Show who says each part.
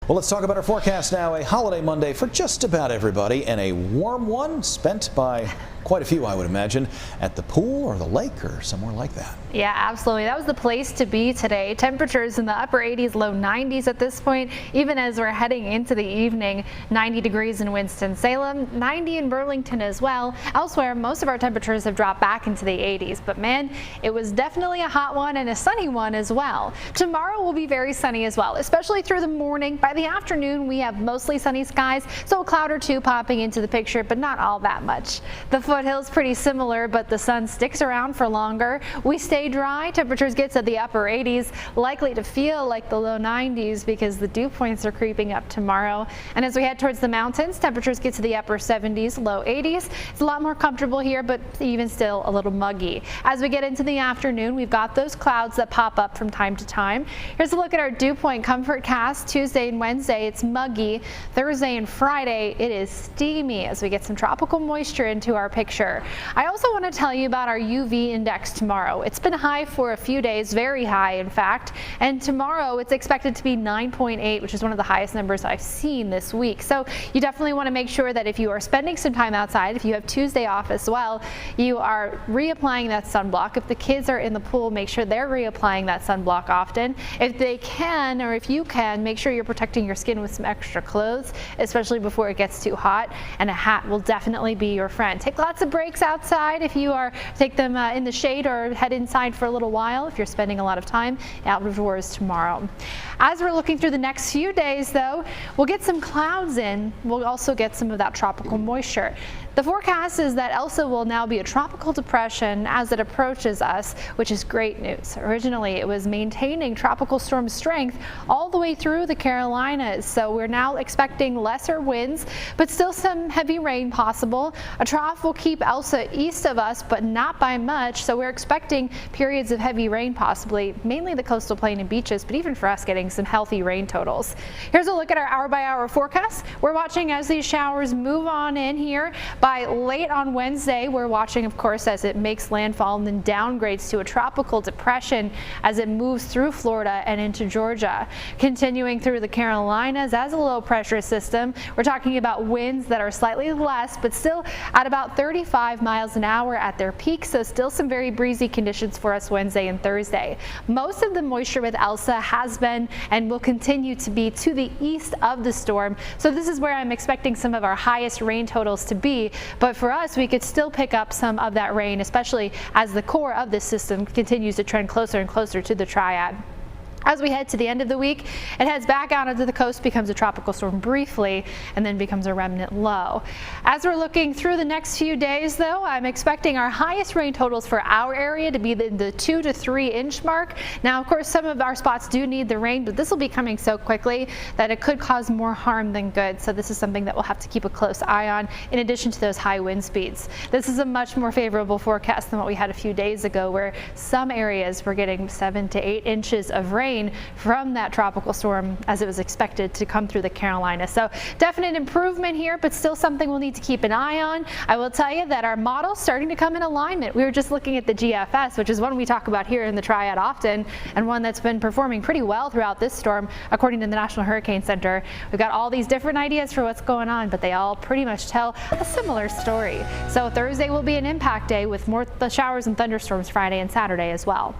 Speaker 1: Well, let's talk about our forecast now. A holiday Monday for just about everybody, and a warm one spent by quite a few, I would imagine, at the pool or the lake or somewhere like that.
Speaker 2: Yeah, absolutely. That was the place to be today. Temperatures in the upper 80s, low 90s at this point, even as we're heading into the evening. 90 degrees in Winston-Salem, 90 in Burlington as well. Elsewhere, most of our temperatures have dropped back into the 80s, but man, it was definitely a hot one and a sunny one as well. Tomorrow will be very sunny as well, especially through the morning. By the afternoon, we have mostly sunny skies, so a cloud or two popping into the picture, but not all that much. The foothills pretty similar, but the sun sticks around for longer. We stay dry. Temperatures get to the upper 80s, likely to feel like the low 90s because the dew points are creeping up tomorrow. And as we head towards the mountains, temperatures get to the upper 70s, low 80s. It's a lot more comfortable here, but even still a little muggy. As we get into the afternoon, we've got those clouds that pop up from time to time. Here's a look at our dew point comfort cast. Tuesday and Wednesday, it's muggy. Thursday and Friday, it is steamy as we get some tropical moisture into our picture. I also want to tell you about our UV index tomorrow. It's been high for a few days, very high in fact, and tomorrow it's expected to be 9.8, which is one of the highest numbers I've seen this week. So you definitely want to make sure that if you are spending some time outside, if you have Tuesday off as well, you are reapplying that sunblock. If the kids are in the pool, make sure they're reapplying that sunblock often. If they can, or if you can, make sure you're protecting your skin with some extra clothes, especially before it gets too hot, and a hat will definitely be your friend. Take lots of breaks outside if you are, take them in the shade or head inside for a little while if you're spending a lot of time outdoors tomorrow. As we're looking through the next few days though, we'll get some clouds in. We'll also get some of that tropical moisture. The forecast is that Elsa will now be a tropical depression as it approaches us, which is great news. Originally, it was maintaining tropical storm strength all the way through the Carolinas, so we're now expecting lesser winds, but still some heavy rain possible. A trough will keep Elsa east of us, but not by much, so we're expecting periods of heavy rain possibly, mainly the coastal plain and beaches, but even for us getting some healthy rain totals. Here's a look at our hour-by-hour forecast. We're watching as these showers move on in here. By late on Wednesday, we're watching, of course, as it makes landfall and then downgrades to a tropical depression as it moves through Florida and into Georgia. Continuing through the Carolinas as a low pressure system, we're talking about winds that are slightly less, but still at about 35 miles an hour at their peak, so still some very breezy conditions for us Wednesday and Thursday. Most of the moisture with Elsa has been and will continue to be to the east of the storm, so this is where I'm expecting some of our highest rain totals to be. But for us, we could still pick up some of that rain, especially as the core of this system continues to trend closer and closer to the triad. As we head to the end of the week, it heads back out onto the coast, becomes a tropical storm briefly, and then becomes a remnant low. As we're looking through the next few days, though, I'm expecting our highest rain totals for our area to be the 2 to 3 inch mark. Now, of course, some of our spots do need the rain, but this will be coming so quickly that it could cause more harm than good. So this is something that we'll have to keep a close eye on, in addition to those high wind speeds. This is a much more favorable forecast than what we had a few days ago, where some areas were getting 7 to 8 inches of rain from that tropical storm as it was expected to come through the Carolinas. So definite improvement here, but still something we'll need to keep an eye on. I will tell you that our model's starting to come in alignment. We were just looking at the GFS, which is one we talk about here in the Triad often, and one that's been performing pretty well throughout this storm, according to the National Hurricane Center. We've got all these different ideas for what's going on, but they all pretty much tell a similar story. So Thursday will be an impact day with more showers and thunderstorms Friday and Saturday as well.